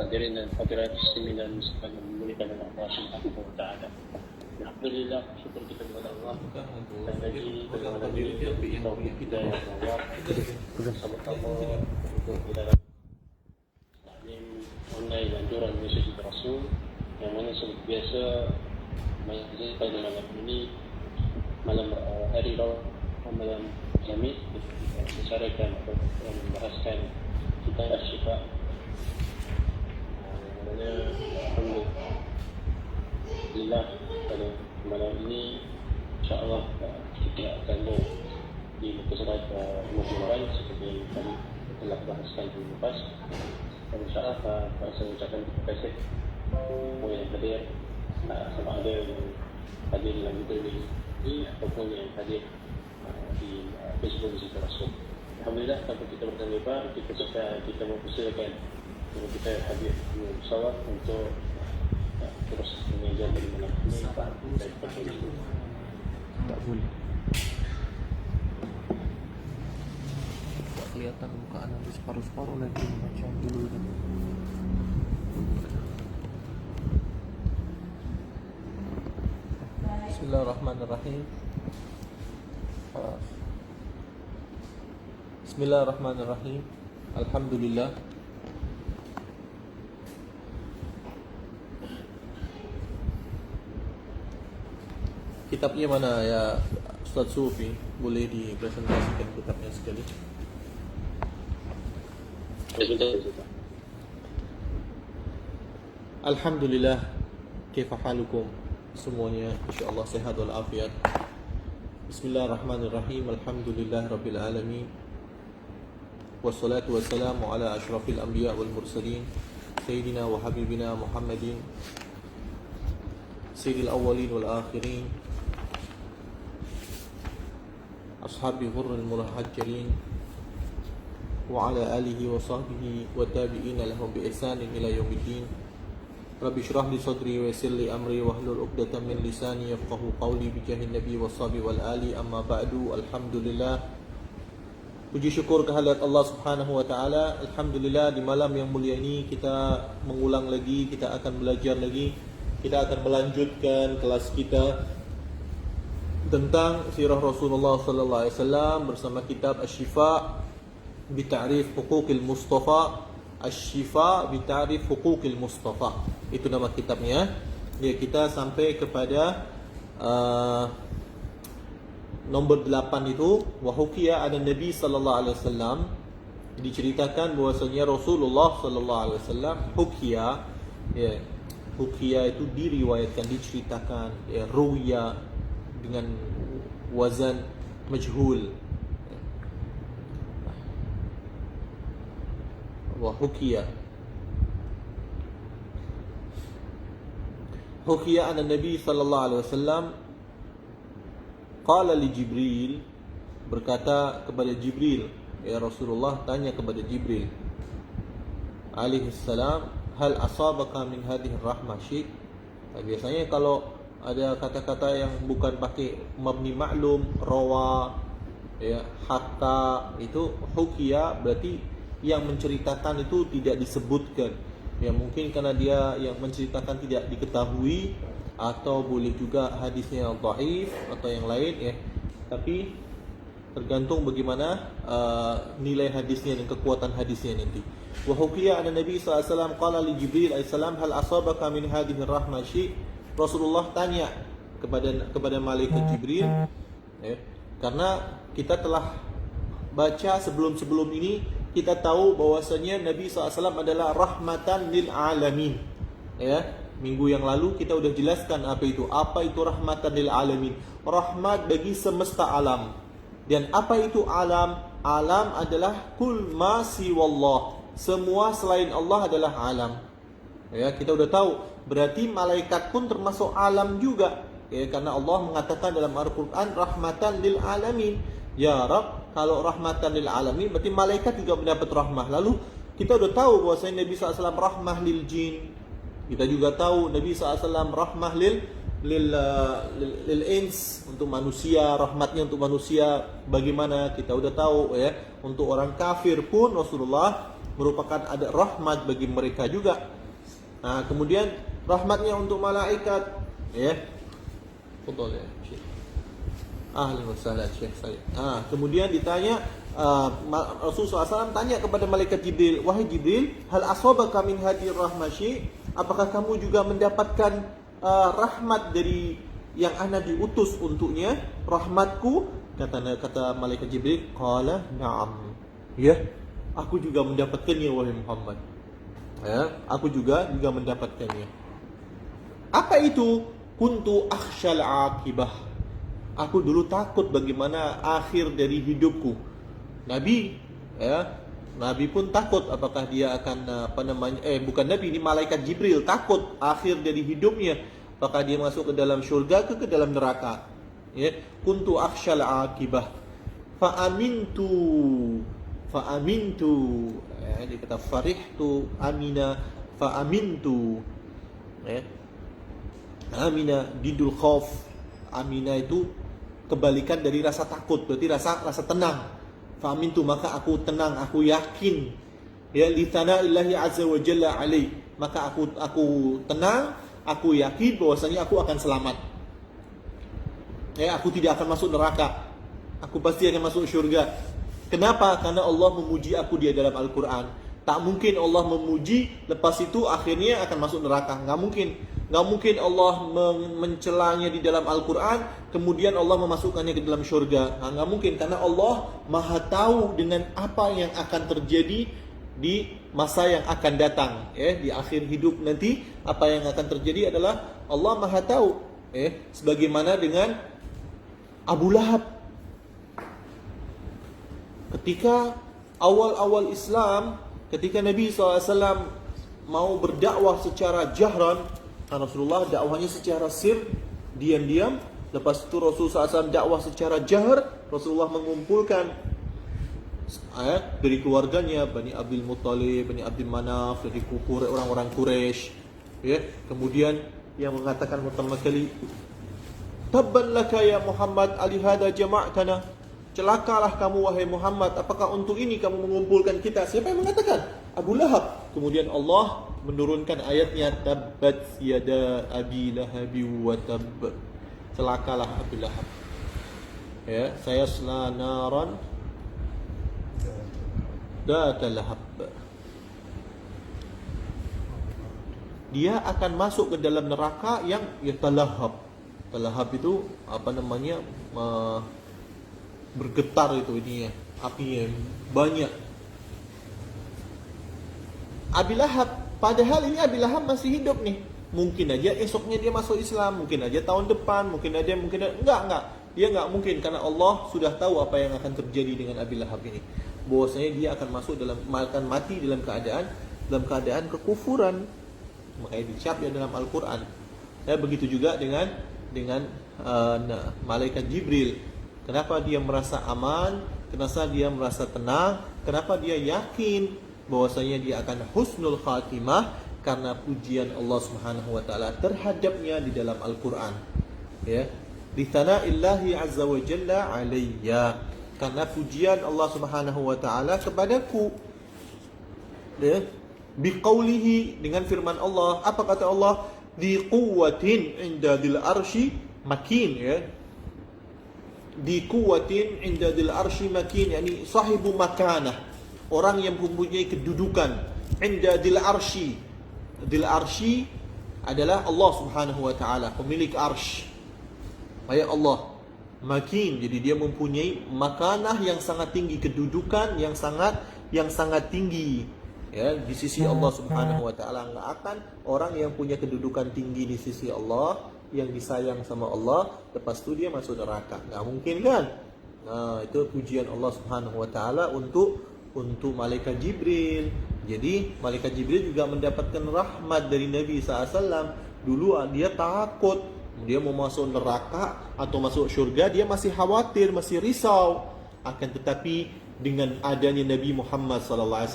hadirin dan hadirat seminar yang dimuliakan oleh Allah Subhanahu wa taala. Alhamdulillah, syukur kita kepada Allah dan lagi bagaimana diri kita yang Allah bersama-sama untuk dalam taklim online anjuran Mesej Rasul yang mana seperti biasa majlis pada malam ini malam hari malam Khamis kita bicarakan atau membahaskan kita Asy-Syifa. Alhamdulillah pada malam ini insya-Allah kita akan di muka surat Al-Mu'min seperti yang kami telah bahaskan di lepas. Dan insya-Allah saya ucapkan terima kasih semua yang hadir, sama ada yang hadir dalam video ini ataupun yang hadir di Facebook Mesej Rasul. Alhamdulillah, tanpa kita bertanya-tanya, kita mempersilakan untuk kita hadir di pesawat untuk terus mengajar dari mana ini dari pertanyaan. Tak boleh. Tak kelihatan muka anak di separuh-separuh lagi macam dulu kan. Bismillahirrahmanirrahim. Bismillahirrahmanirrahim. Alhamdulillah. Kitabnya mana ya Ustaz Sufi? Boleh dipresentasikan kitabnya sekali? Alhamdulillah. Kaifa halukum? Semuanya insyaallah sehat wal afiat. Bismillahirrahmanirrahim. Alhamdulillah rabbil alamin. Wassalatu wassalamu ala asyrafil anbiya wal mursalin sayyidina wa habibina Muhammadin sayyidil awwalin wal akhirin ashabi ghurril muhajjalin wa ala alihi wa sahbihi wa tabi'ina lahum bi ihsanin ila yaumiddin. Rabbi shrah li sadri wa yassir li amri wa hlul 'uqdatam min lisani yafqahu qawli bi jahin nabi wa sahbi wal ali. Amma ba'du. Alhamdulillah, puji syukur kehadirat Allah Subhanahu wa taala. Alhamdulillah, di malam yang mulia ini kita mengulang lagi, kita akan belajar lagi, kita akan melanjutkan kelas kita tentang sirah Rasulullah sallallahu alaihi wasallam bersama kitab Asy-Syifa bi Ta'rif Huquqil Mustafa. Asy-Syifa bi Ta'rif Huquqil Mustafa. Itu nama kitabnya. Ya, kita sampai kepada nombor 8 itu, wa hukiya ada Nabi sallallahu alaihi wasallam, diceritakan bahwasanya Rasulullah sallallahu alaihi wasallam hukiya, ya, hukiya itu diriwayatkan, diceritakan, ya, ruya dengan wazan majhul. Wa hukiya an Nabi sallallahu alaihi wasallam qala li Jibril, berkata kepada Jibril, ya Rasulullah tanya kepada Jibril alaihi salam, hal asabaka min hadhihi rahmah syai'. Biasanya kalau ada kata-kata yang bukan pakai mabni ma'lum, rawa, ya, hatta, itu hukiya berarti yang menceritakan itu tidak disebutkan. Ya, mungkin karena dia yang menceritakan tidak diketahui, atau boleh juga hadisnya dhaif atau yang lain, ya. Tapi tergantung bagaimana nilai hadisnya dan kekuatan hadisnya nanti. Wa hukiya anna Nabi sallallahu alaihi wasallam qala li Jibril alaihi salam, hal asabaka min hadhihi rahmah syai'. Rasulullah tanya kepada malaikat Jibril, ya, karena kita telah baca sebelum ini, kita tahu bahwasanya Nabi SAW adalah rahmatan lil alamin. Ya, minggu yang lalu kita sudah jelaskan apa itu rahmatan lil alamin. Rahmat bagi semesta alam. Dan apa itu alam? Alam adalah kul ma siwallah. Semua selain Allah adalah alam. Ya, kita sudah tahu. Berarti malaikat pun termasuk alam juga. Ya, karena Allah mengatakan dalam Al-Quran rahmatan lil alamin. Ya Rabb, kalau rahmatan lil alamin berarti malaikat juga mendapat rahmah. Lalu kita sudah tahu bahwasanya Nabi SAW rahmah lil jin. Kita juga tahu Nabi SAW rahmah lil ins, untuk manusia, rahmatnya untuk manusia bagaimana kita sudah tahu, ya. Untuk orang kafir pun Rasulullah merupakan ada rahmat bagi mereka juga. Nah, kemudian rahmatnya untuk malaikat, ya. Betul ya, Syekh. Ahlan wa sahlan Syekh saya. Kemudian ditanya Rasulullah SAW tanya kepada malaikat Jibril, wahai Jibril, hal asabaka min hadhihi rahmah syai'? Apakah kamu juga mendapatkan rahmat dari yang ana diutus untuknya, rahmatku? Kata malaikat Jibril, qala na'am. Ya, aku juga mendapatkannya wahai Muhammad. Ya, aku juga mendapatkannya. Apa itu? Kuntu akhsyal akibah. Aku dulu takut bagaimana akhir dari hidupku. Nabi, ya, Nabi pun takut apakah dia akan bukan Nabi, ini malaikat Jibril takut akhir dari hidupnya, apakah dia masuk ke dalam syurga ke dalam neraka. Ya, kuntu akhsyal akibah. Fa amintu. Ya, dia kata farihtu amina fa amintu. Ya. Amina didul khauf. Amina itu kebalikan dari rasa takut, berarti rasa tenang. Fa amintu, maka aku tenang, aku yakin. Ya, li tsanaillahi azza wa jalla alai. Maka aku tenang, aku yakin bahwasanya aku akan selamat. Ya, aku tidak akan masuk neraka. Aku pasti akan masuk syurga. Kenapa? Karena Allah memuji aku di dalam Al-Quran. Tak mungkin Allah memuji, lepas itu akhirnya akan masuk neraka. Nggak mungkin. Nggak mungkin Allah mencelanya di dalam Al-Quran, kemudian Allah memasukkannya ke dalam syurga. Nggak mungkin, karena Allah maha tahu dengan apa yang akan terjadi di masa yang akan datang. Di akhir hidup nanti, apa yang akan terjadi adalah Allah maha tahu. Sebagaimana dengan Abu Lahab. Ketika awal-awal Islam, ketika Nabi SAW mau berdakwah secara jahran, Rasulullah dakwahnya secara sir, diam-diam. Lepas itu Rasulullah SAW dakwah secara jahar. Rasulullah mengumpulkan dari keluarganya, Bani Abdul Muttalib, Bani Abdul Manaf, dari orang-orang Quraisy. Kemudian yang mengatakan pertama kali, tabban laka ya Muhammad alihada jama'tana. Celakalah kamu wahai Muhammad, apakah untuk ini kamu mengumpulkan kita? Siapa yang mengatakan? Abu Lahab. Kemudian Allah menurunkan ayatnya, tabbat yada abi lahabi wa tabb. Celakalah Abu Lahab. Ya, sayasla naran data lahab. Dia akan masuk ke dalam neraka yang talahab. Talahab itu bergetar itu ininya, apinya banyak. Abi Lahab, padahal ini Abi Lahab masih hidup nih. Mungkin aja esoknya dia masuk Islam, mungkin aja tahun depan, enggak. Dia enggak mungkin, karena Allah sudah tahu apa yang akan terjadi dengan Abi Lahab ini. Bahwasanya dia akan mati dalam keadaan kekufuran. Makanya dicap ya dalam Al-Qur'an. Begitu juga dengan malaikat Jibril. Kenapa dia merasa aman? Kenapa dia merasa tenang? Kenapa dia yakin bahwasanya dia akan husnul khatimah? Karena pujian Allah Subhanahu wa taala terhadapnya di dalam Al-Qur'an. Ya. Li tsanaillahi azza wa jalla alayya. Karena pujian Allah Subhanahu wa taala kepadaku. Ya. Biqaulihi, dengan firman Allah. Apa kata Allah? Di quwwatin inda dil arsy makin, ya. Di kuwatin inda dil arsy makin, yakni sahibu makanah, orang yang mempunyai kedudukan. Inda dil arsy, dil arsy adalah Allah Subhanahu wa taala, pemilik arsy. Ya Allah, makin, jadi dia mempunyai makanah yang sangat tinggi, kedudukan yang sangat tinggi, ya, di sisi Allah Subhanahu wa taala. Enggak akan orang yang punya kedudukan tinggi di sisi Allah, yang disayang sama Allah, lepas itu dia masuk neraka. Nggak mungkin kan? Nah, itu pujian Allah Subhanahu wa taala untuk malaikat Jibril. Jadi malaikat Jibril juga mendapatkan rahmat dari Nabi SAW. Dulu dia takut, dia mau masuk neraka atau masuk syurga, dia masih khawatir, masih risau. Akan tetapi dengan adanya Nabi Muhammad SAW,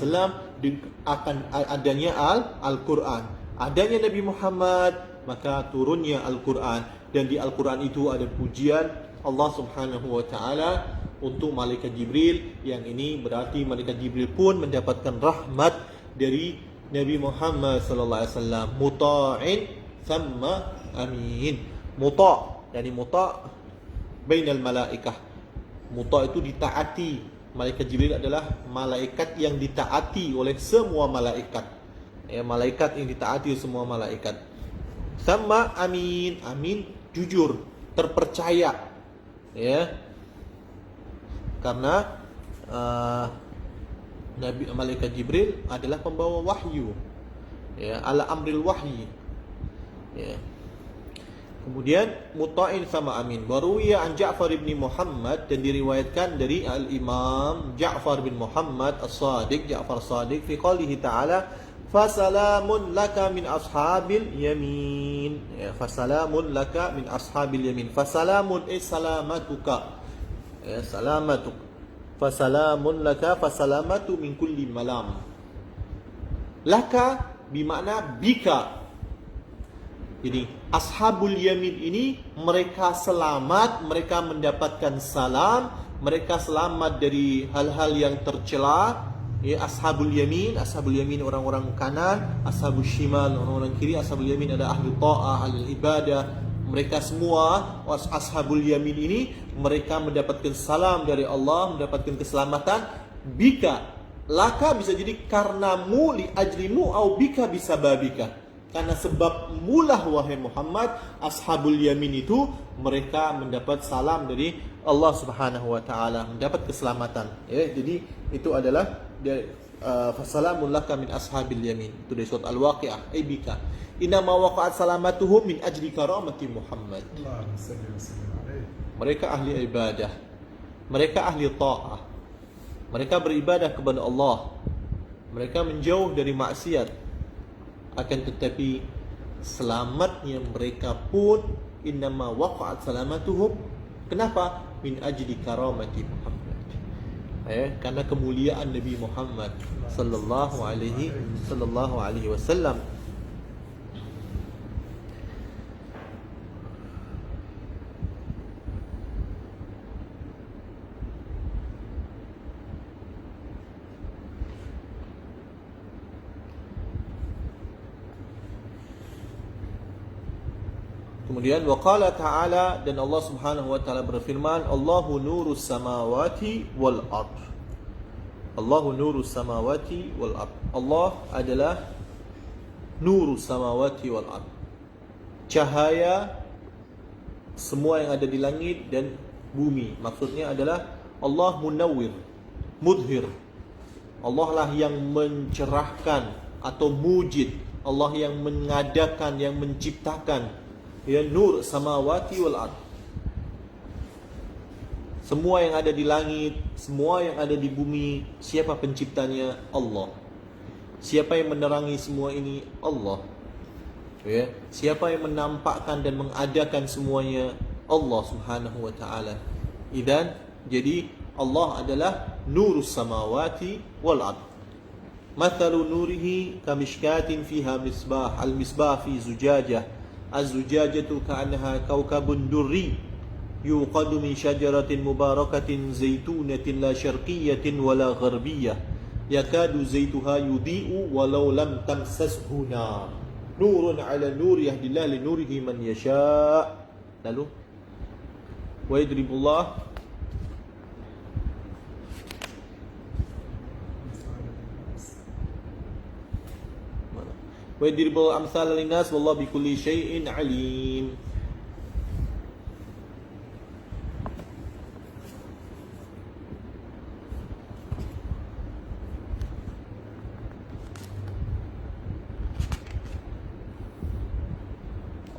akan adanya Al-Quran, adanya Nabi Muhammad, maka turunnya Al-Quran. Dan di Al-Quran itu ada pujian Allah Subhanahu wa ta'ala untuk malaikat Jibril. Yang ini berarti malaikat Jibril pun mendapatkan rahmat dari Nabi Muhammad sallallahu alaihi wasallam. Muta'in thumma amin. Muta', yani muta' bainal malaikah. Muta' itu ditaati. Malaikat Jibril adalah malaikat yang ditaati oleh semua malaikat. Ya, malaikat yang ditaati oleh semua malaikat. Sama amin, amin jujur, terpercaya. Ya. Karena Nabi malaikat Jibril adalah pembawa wahyu. Ya, ala amril wahyi. Ya. Kemudian muta'in sama amin. Waruwiya an Ja'far bin Muhammad, dan diriwayatkan dari al-Imam Ja'far bin Muhammad as-Sadiq, Ja'far Sadiq, fi qalihi ta'ala fasalamun laka min ashabil yamin. Ya, fasalamun laka min ashabil yamin. Fasalamun salamatuka. Ya, salamatuk. Fasalamun laka fasalamatu min kulli malam. Laka bermakna bika. Jadi ashabul yamin ini mereka selamat, mereka mendapatkan salam, mereka selamat dari hal-hal yang tercela. Ya, ashabul yamin orang-orang kanan, ashabul shimal orang-orang kiri. Ashabul yamin ada ahli ta'ah, ahli ibadah. Mereka semua ashabul yamin ini mereka mendapatkan salam dari Allah, mendapatkan keselamatan. Bika, laka bisa jadi karenamu, li ajlimu, au bika bisa babika. Karena sebab mulah wahai Muhammad, ashabul yamin itu mereka mendapat salam dari Allah Subhanahu wa taala, mendapat keselamatan. Ya, jadi itu adalah fasalamun laka min ashabil yamin. Itu dari surat Al-Waqiah, ay bika. Inna ma waqa'at salamatuhum min ajli karamati Muhammad. Mereka ahli ibadah. Mereka ahli ta'ah. Mereka beribadah kepada Allah. Mereka menjauh dari maksiat. Akan tetapi selamatnya mereka pun innama waqa'at salamatuhum. Kenapa? Min ajli karamati Muhammad. Karena kemuliaan Nabi Muhammad sallallahu alaihi wasallam. Kemudian waqala ta'ala, dan Allah Subhanahu wa taala berfirman, Allahu nurus samawati wal ard. Allahu nurus samawati wal ard. Allah adalah nurus samawati wal ard. Cahaya semua yang ada di langit dan bumi. Maksudnya adalah Allah munawwir, mudhir. Allah lah yang mencerahkan atau mujid. Allah yang mengadakan, yang menciptakan. Ya, nur samawati wal ard. Semua yang ada di langit, semua yang ada di bumi, siapa penciptanya? Allah. Siapa yang menerangi semua ini? Allah. Ya, siapa yang menampakkan dan mengadakan semuanya? Allah Subhanahu wa taala. Idzan, jadi Allah adalah nurus samawati wal ard. Mathalu nurihi kamishkatin fiha misbah. Al-misbah fi zujajah. Az-zujajatu ka'annaha kawkabun durri yuqadu min syajaratin mubarakatin zaitunatin la syarqiyatin wala gharbiyah yakadu zaituha yudhi'u walau lam tamsashu nar nurun ala nur yahdillahu li nurihi man yasha'. Lalu wa yadribullah wa yadribul amsal linnas wallahu bikulli syai'in alim.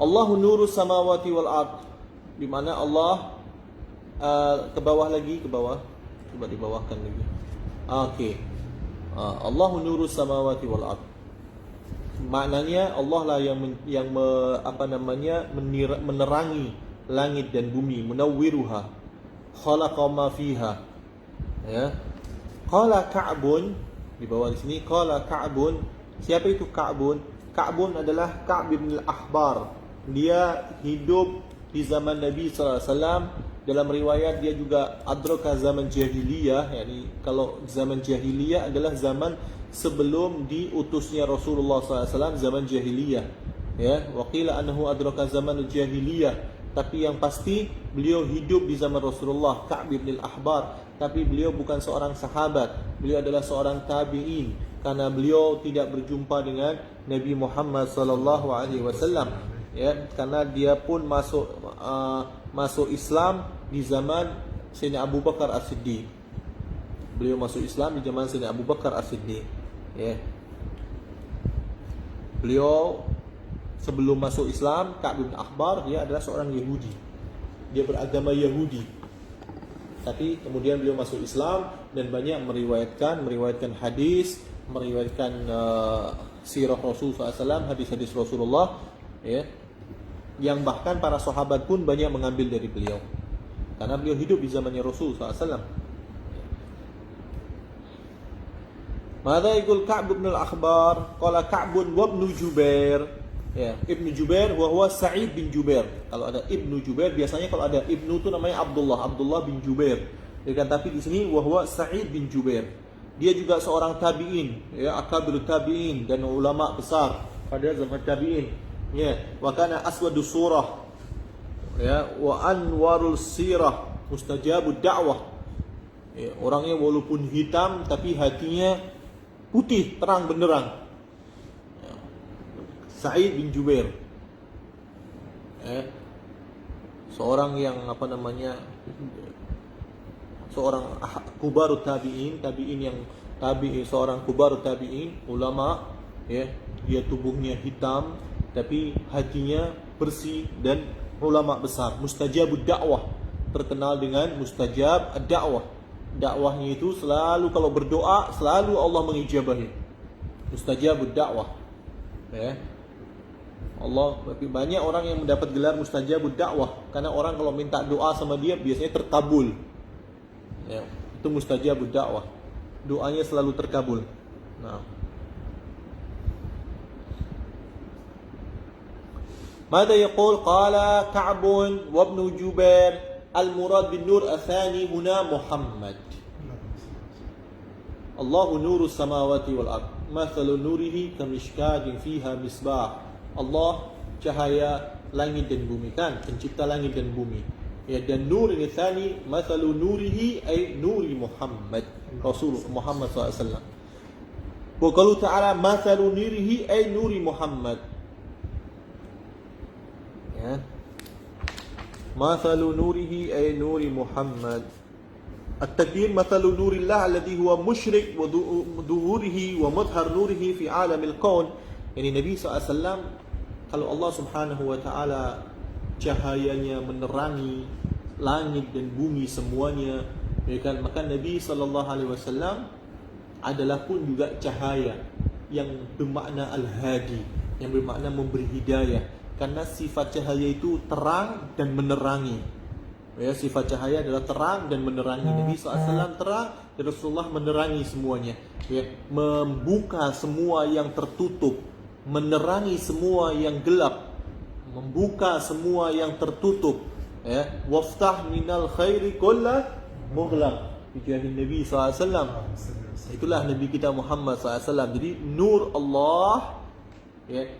Allahu nurus samawati wal ard. Di mana Allah ke bawah lagi, ke bawah. Coba dibawahkan lagi. Okey. Allahu nurus samawati wal ard. Maknanya Allah lah yang menerangi langit dan bumi, munawwiruha, khalaqa ma fiha. Ya. Qala Ka'bun, di bawah di sini qala Ka'bun. Siapa itu Ka'bun? Ka'bun adalah Ka'b bin al-Ahbar. Dia hidup di zaman Nabi sallallahu alaihi wasallam Dalam riwayat dia juga adraka zaman jahiliyah, yakni kalau zaman jahiliyah adalah zaman sebelum diutusnya Rasulullah SAW, zaman jahiliyah. Ya, waqila annahu adraka zaman jahiliyah, tapi yang pasti beliau hidup di zaman Rasulullah, Ka'b bin al-Ahbar, tapi beliau bukan seorang sahabat, beliau adalah seorang tabi'in, karena beliau tidak berjumpa dengan Nabi Muhammad sallallahu alaihi wasallam. Ya, karena dia pun masuk Islam di zaman Sayyidina Abu Bakar As-Siddiq. Beliau masuk Islam di zaman Sayyidina Abu Bakar As-Siddiq. Ya. Beliau sebelum masuk Islam, Ka'b bin Ahbar, dia adalah seorang Yahudi. Dia beragama Yahudi. Tapi kemudian beliau masuk Islam dan banyak meriwayatkan hadis, meriwayatkan sirah Rasulullah SAW, hadis-hadis Rasulullah, ya, yang bahkan para sahabat pun banyak mengambil dari beliau karena beliau hidup di zamannya Rasul SAW. Mada yaqul Ka'b bin al-Ahbar? Qala Ka'b wa Ibnu Jubair. Ya, Ibnu Jubair wa huwa Sa'id bin Jubair. Kalau ada Ibnu Jubair, biasanya kalau ada Ibnu itu namanya Abdullah bin Jubair. Ya kan, tapi di sini wa huwa Sa'id bin Jubair. Dia juga seorang tabi'in, ya, akabir tabi'in dan ulama besar pada zaman tabi'in. Ya, wa kana aswadus surah, ya, wa anwarul sirah, mustajabud da'wah. Ya, orangnya walaupun hitam tapi hatinya putih, terang benderang. Ya. Sa'id bin Jubair, ya, seorang yang seorang kubarut tabi'in yang seorang kubarut tabi'in, ulama, ya, dia tubuhnya hitam tapi hatinya bersih dan ulama besar. Mustajabud dakwah, terkenal dengan mustajab ad-dakwah. Dakwahnya itu selalu kalau berdoa selalu Allah mengijabahi. Mustajabud dakwah. Ya. Allah, banyak orang yang mendapat gelar mustajabud dakwah karena orang kalau minta doa sama dia biasanya terkabul. Ya, itu mustajabud dakwah. Doanya selalu terkabul. Nah, ماذا يقول؟ قال كعب وابن جبير المراد بالنور الثاني هنا محمد. الله نور السماوات والأرض مثل نوره كمشكاة فيها مصباح. Allah cahaya langit dan bumi, kan, pencipta langit dan bumi. Ya, dan nur ini tsani mathalu nurihi ay nuri Muhammad, Rasul Muhammad SAW. Wa qalu ta'ala mathalu nurihi ay nuri Muhammad. Ya. Mathalu nurihi ay nuri Muhammad. At-takdir mathalu nurillah alladhi huwa musyrik wa dhuhurihi wa madhhar nurihi fi alamil kaun. Yani Nabi SAW, kalau Allah Subhanahu wa ta'ala cahayanya menerangi langit dan bumi semuanya, ya kan, maka Nabi SAW adalah pun juga cahaya yang bermakna al-hadi, yang bermakna memberi hidayah. Karena sifat cahaya itu terang dan menerangi. Ya, sifat cahaya adalah terang dan menerangi. Nabi SAW terang dan Rasulullah menerangi semuanya. Ya, membuka semua yang tertutup, menerangi semua yang gelap, membuka semua yang tertutup. Ya, waftah minal khairi kulla mughlaq. Bijahin Nabi SAW. Itulah Nabi kita Muhammad SAW. Jadi nur Allah, ya,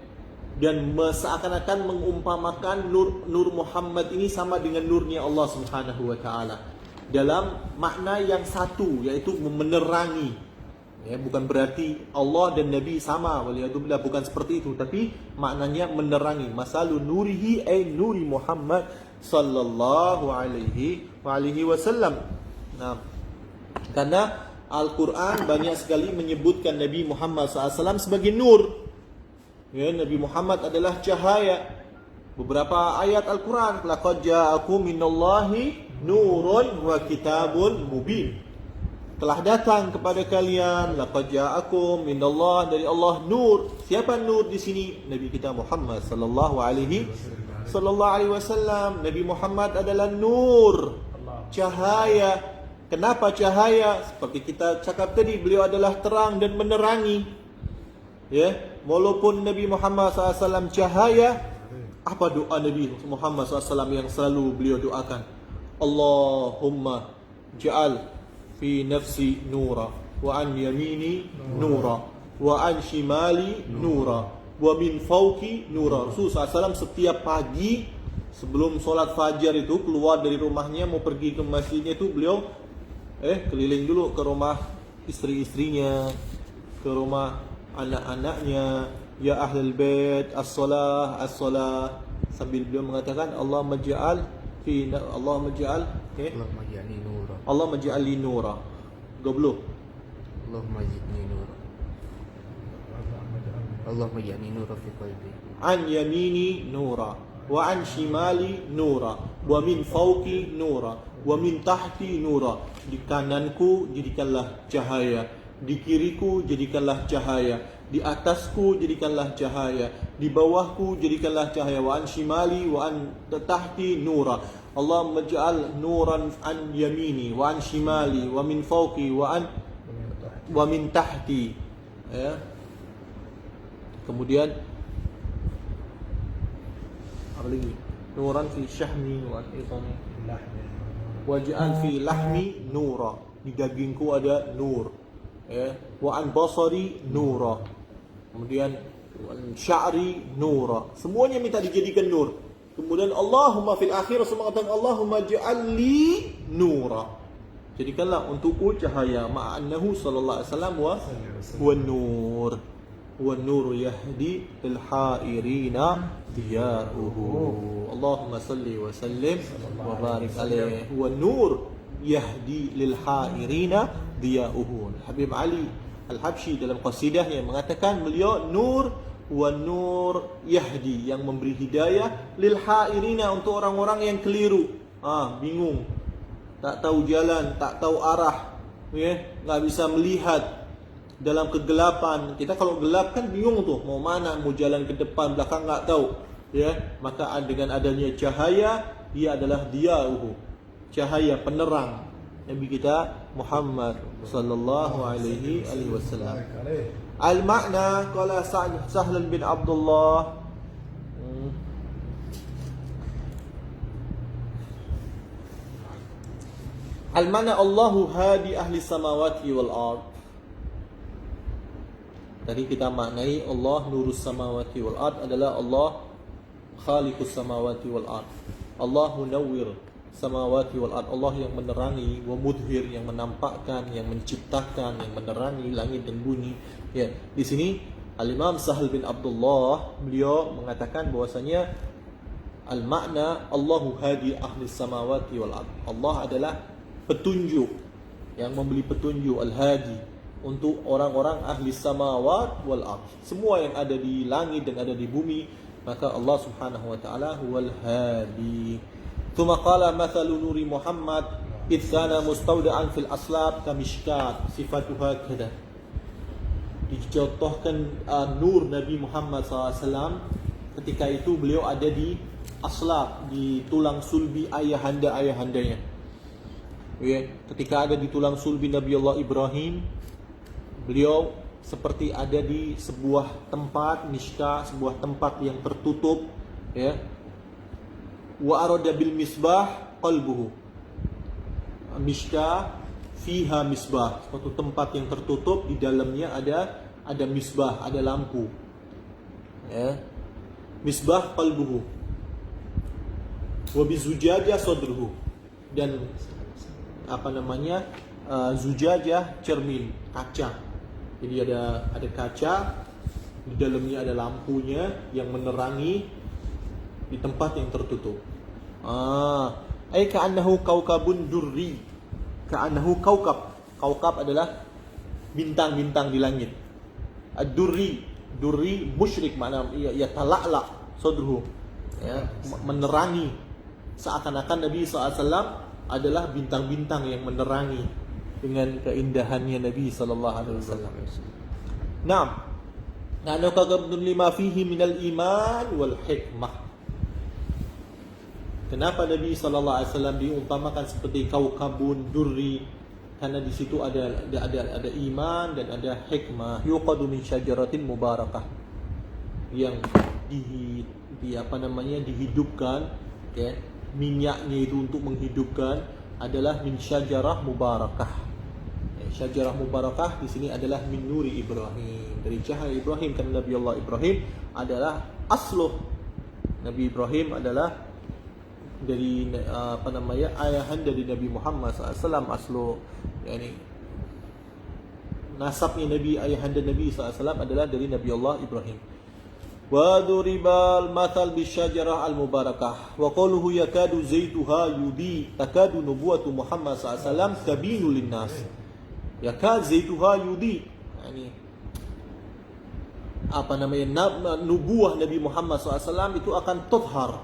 dan seakan-akan mengumpamakan nur Muhammad ini sama dengan nurnya Allah Subhanahu wa ta'ala dalam makna yang satu, yaitu menerangi. Ya, bukan berarti Allah dan Nabi sama, waliyadzubillah, bukan seperti itu, tapi maknanya menerangi. Masalu nurihi ay nuri Muhammad sallallahu alaihi wasallam. Nah, karena Al-Quran banyak sekali menyebutkan Nabi Muhammad SAW sebagai nur. Ya, Nabi Muhammad adalah cahaya. Beberapa ayat Al-Quran, laqad ja'akum minallahi nurun wa kitabun mubin. Telah datang kepada kalian, laqad ja'akum minallah, dari Allah, nur. Siapa nur di sini? Nabi kita Muhammad sallallahu alaihi wasallam. Nabi Muhammad adalah nur, cahaya. Kenapa cahaya? Seperti kita cakap tadi, beliau adalah terang dan menerangi. Ya, walaupun Nabi Muhammad SAW cahaya, apa doa Nabi Muhammad SAW yang selalu beliau doakan? Allahumma ja'al fi nafsi nura wa an yamini nura wa an shimali nura wa min fawqi nura. Rasulullah SAW setiap pagi sebelum solat fajar itu keluar dari rumahnya mau pergi ke masjidnya itu beliau keliling dulu ke rumah istri-istrinya, ke rumah anak-anaknya, ya ahlul bait as-salah as-salah, sambil beliau mengatakan Allahumma ja'al Allahumma ja'alni nura. Allahumma ja'alni nura. Goblok. Allahumma ja'alni nura. Allahumma ja'alni nura fi qalbi. An yamini nura wa an shimali nura wa min fawqi nura wa min tahti nura. Di kananku jadikanlah cahaya, di kiriku jadikanlah cahaya, di atasku jadikanlah cahaya, di bawahku jadikanlah cahaya. Wa an shimali wa an tahti nura. Allahumma ja'al nuran an yamini wa an shimali wa min fawqi wa min tahti. Ya. Kemudian apa lagi? Nuran fi syahmi wa itani. Waj'al fi lahmi nura. Di dagingku ada nur. Ya. Wa an basari nura. Kemudian sya'ri nura. Semuanya minta dijadikan nur. Kemudian Allahumma fil akhir semua katakan Allahumma ja'alli nura. Jadikanlah untukku cahaya. Ma'annahu sallallahu alaihi wasallam wa nur. Wa nur yahdi lil hairina diya'uhu. Allahumma salli wa sallim wa barik alaihi. Wa nur yahdi lil hairina diya'uhu. Habib Ali Al-Habsyi dalam qasidahnya mengatakan beliau nur wa nur yahdi, yang memberi hidayah lil hairina, untuk orang-orang yang keliru, bingung, tak tahu jalan, tak tahu arah, enggak bisa melihat dalam kegelapan. Kita kalau gelap kan bingung tuh, mau mana, mau jalan ke depan, belakang enggak tahu, maka dengan adanya cahaya, dia adalah diya'uhu, cahaya penerang Nabi kita Muhammad sallallahu alaihi wasallam. Al-makna qala Sahl bin Abdullah al-makna Allahu hadi ahli samawati wal ard. Tadi kita maknai Allah nurus samawati wal ard adalah Allah khaliqus samawati wal ard. Allah munawwir samawati wal ard, Allah yang menerangi, wa mudhir, yang menampakkan, yang menciptakan, yang menerangi langit dan bumi. Ya, di sini Al-Imam Sahl bin Abdullah beliau mengatakan bahwasanya al-makna Allahu hadi ahli samawati wal ard. Allah adalah petunjuk, yang memberi petunjuk, al-hadi, untuk orang-orang ahli samawat wal ard. Semua yang ada di langit dan ada di bumi, maka Allah Subhanahu wa taala huwal hadi. ثم قال مثل نور محمد إذ كان مستودعا في الأصلاب كمشكات صفتها كذا. Dicontohkan nur Nabi Muhammad SAW ketika itu beliau ada di aslab, di tulang sulbi ayahanda-ayahandanya. Ketika ada di tulang sulbi Nabi Allah Ibrahim, beliau seperti ada di sebuah tempat mishka, sebuah tempat yang tertutup, wa arada bil misbah qalbuhu. Mishka fiha misbah, suatu tempat yang tertutup, di dalamnya ada misbah, ada lampu. Misbah qalbuhu. Wa bizujajah sadruhu, dan zujajah cermin, kaca. Jadi ada kaca, di dalamnya ada lampunya yang menerangi di tempat yang tertutup. Ay ka'annahu kaukabun durri. Ka'annahu kaukab. Kaukab adalah bintang-bintang di langit. Ad-durri, durri musyrik, makna ya tala'la sadruhu, menerangi. Seakan-akan Nabi SAW adalah bintang-bintang yang menerangi dengan keindahannya Nabi SAW. Naam. Na'anu kagabdun lima fihi minal iman wal hikmah. Kenapa Nabi SAW diumpamakan seperti kaukabun durri? Karena di situ ada iman dan ada hikmah. Yuqadu min syajaratin mubarakah, yang dihidupkan minyaknya itu untuk menghidupkan adalah min syajarah mubarakah. Syajarah mubarakah di sini adalah min nuri Ibrahim, dari cahaya Ibrahim, karena Nabi Allah Ibrahim adalah asluh. Nabi Ibrahim adalah dari ayahan dari Nabi Muhammad SAW, asluh, yani nasabnya Nabi, ayahanda Nabi SAW adalah dari Nabi Allah Ibrahim. Wa duribal mathal bisyajarah al-mubarakah wa qaluhu yakadu zaituha yudi takadu nubuwatu Muhammad SAW kabinu linnas. Yakad zaituha yudi, yani nubuah Nabi Muhammad SAW itu akan tadhar,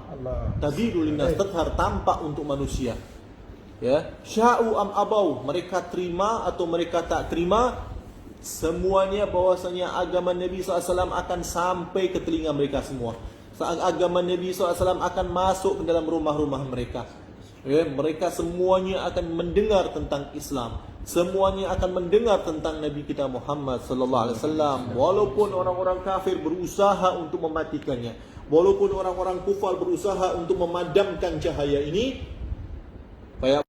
tabidu linnas, tadhar, tampak untuk manusia. Ya, sya'u am abau, mereka terima atau mereka tak terima, semuanya bahwasanya agama Nabi SAW akan sampai ke telinga mereka semua. Agama Nabi SAW akan masuk ke dalam rumah-rumah mereka. Ya, mereka semuanya akan mendengar tentang Islam. Semuanya akan mendengar tentang Nabi kita Muhammad sallallahu alaihi wasallam, walaupun orang-orang kafir berusaha untuk mematikannya, walaupun orang-orang kufar berusaha untuk memadamkan cahaya ini. Kayak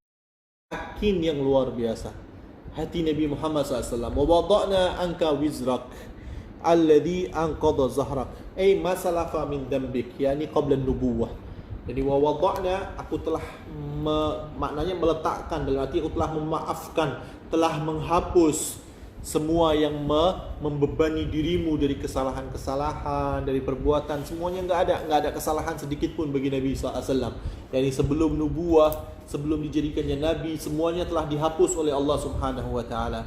yakin yang luar biasa hati Nabi Muhammad SAW. Wa wada'na anka wizrak alladhi anqadha zahrak, ay ma salafa min dambik, yani qabla nubuwah. Jadi wa wada'na, aku telah maknanya meletakkan, dalam arti aku telah memaafkan, telah menghapus semua yang membebani dirimu dari kesalahan-kesalahan, dari perbuatan, semuanya enggak ada kesalahan sedikit pun bagi Nabi SAW. Yani sebelum nubuwah, sebelum dijadikannya nabi, semuanya telah dihapus oleh Allah Subhanahu wa taala.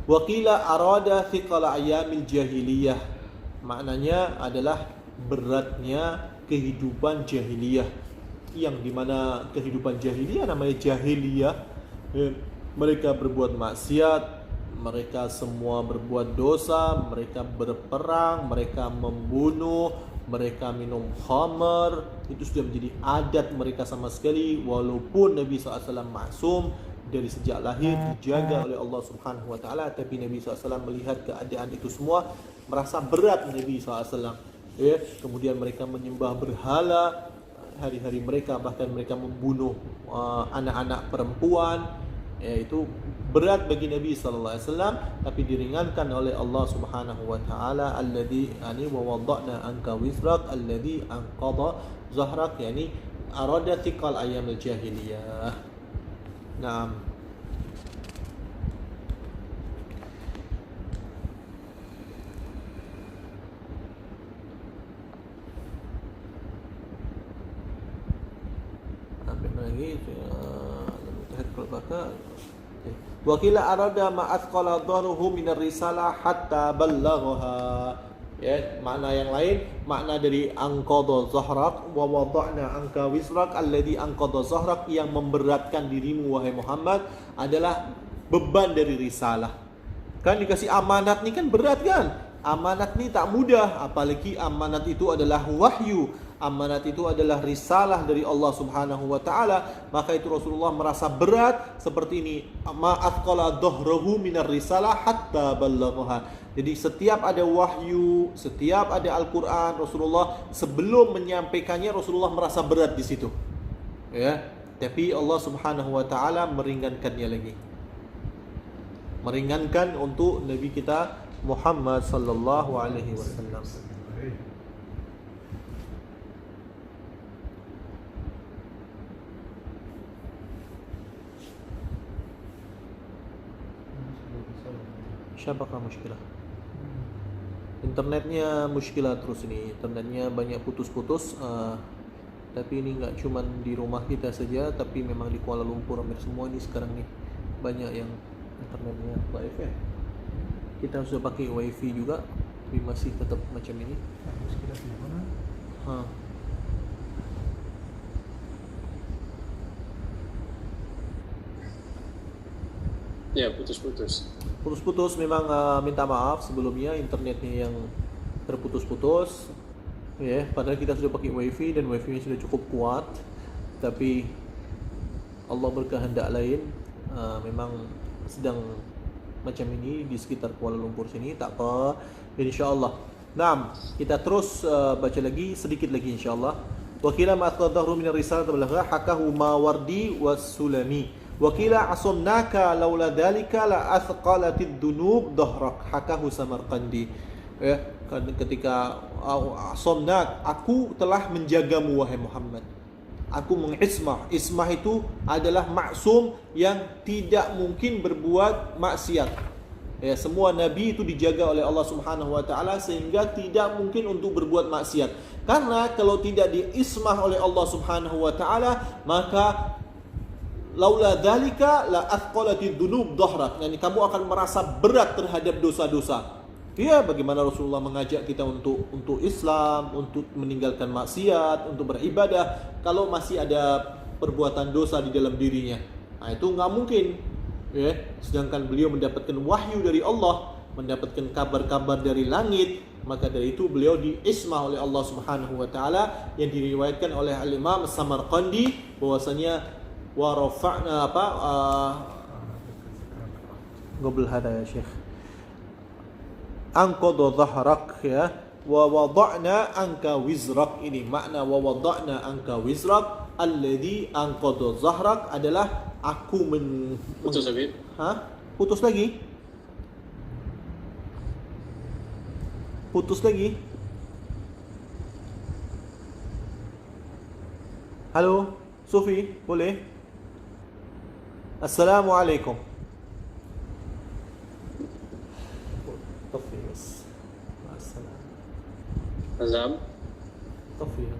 Wa qila arada thiqala ayyamil jahiliyah, maknanya adalah beratnya kehidupan jahiliyah, yang dimana kehidupan jahiliyah namanya jahiliyah, mereka berbuat maksiat, mereka semua berbuat dosa, mereka berperang, mereka membunuh, mereka minum khamar. Itu sudah menjadi adat mereka sama sekali, walaupun Nabi SAW maksum, dari sejak lahir dijaga oleh Allah Subhanahu wa taala, tapi Nabi SAW melihat keadaan itu semua, merasa berat Nabi SAW. Ya, kemudian mereka menyembah berhala hari-hari mereka, bahkan mereka membunuh anak-anak perempuan. Ya, itu berat bagi Nabi sallallahu alaihi wasallam, tapi diringankan oleh Allah Subhanahu wa taala. Alladzi ani wa wada'na anka wizrak alladzi anqadha zahrak, yani arada thiqal ayyamil jahiliyah. Naam. Ambil lagi wa qila arada ma athqala dharuhu min ar-risalah hatta ballaghaha. Ya, makna yang lain, makna dari anqadha zahrak wa wada'na anka wizrak alladhi anqadha zahrak, yang memberatkan dirimu wahai Muhammad adalah beban dari risalah. Kan dikasih amanat nih kan berat kan? Amanat nih tak mudah, apalagi amanat itu adalah wahyu. Amanat itu adalah risalah dari Allah Subhanahu wa taala, maka itu Rasulullah merasa berat seperti ini. Ma athqala dhahruhu minar risalah hatta ballaghaha. Jadi setiap ada wahyu, setiap ada Al-Qur'an, Rasulullah sebelum menyampaikannya Rasulullah merasa berat di situ. Ya, tapi Allah Subhanahu wa taala meringankannya lagi. Meringankan untuk Nabi kita Muhammad sallallahu alaihi wasallam. Syabakah muskilah? Internetnya muskilah terus ini. Internetnya banyak putus-putus. Tapi ini enggak cuma di rumah kita saja, tapi memang di Kuala Lumpur hampir semua ini sekarang nih banyak yang internetnya wifi. Kita sudah pakai wifi juga, tapi masih tetap macam ini. Muskilah di mana? Ya, putus-putus. Putus-putus memang, minta maaf sebelumnya internetnya yang terputus-putus. Ya, padahal kita sudah pakai wifi dan wifi-nya sudah cukup kuat, tapi Allah berkehendak lain. Memang sedang macam ini di sekitar Kuala Lumpur sini, tak apa, insyaallah. Nah, kita terus baca lagi sedikit lagi insyaallah. Wakila ma atqadahu min ar-risalah tabalagha hakahu Mawardi was-Sulami. Wakila asomnaka laula dhalika la athqalatid dunub dhahrak hakahu Samarqandi. Ya, ketika asomnak, aku telah menjagamu wahai Muhammad. Aku mengismah. Ismah itu adalah maksum yang tidak mungkin berbuat maksiat. Ya, semua nabi itu dijaga oleh Allah Subhanahu wa taala sehingga tidak mungkin untuk berbuat maksiat. Karena kalau tidak diismah oleh Allah Subhanahu wa taala, maka laula dzalika la athqalatid dunub dhahrak. Yani kamu akan merasa berat terhadap dosa-dosa. Ya, bagaimana Rasulullah mengajak kita untuk Islam, untuk meninggalkan maksiat, untuk beribadah, kalau masih ada perbuatan dosa di dalam dirinya. Nah, itu nggak mungkin. Ya, sedangkan beliau mendapatkan wahyu dari Allah, mendapatkan kabar-kabar dari langit, maka dari itu beliau diismah oleh Allah Subhanahu wa taala, yang diriwayatkan oleh Al-Imam Samarqandi bahwasanya wa rafa'na qabl hada ya Syekh anqadha dhahrak, ya, wa wada'na anka wizrak. Ini makna wa wada'na anka wizrak alladhi anqadha dhahrak adalah aku Putus Habib. Putus lagi? Putus lagi? Halo, Sufi, boleh? Assalamualaikum. طفي بس مع السلامة Azam. طفي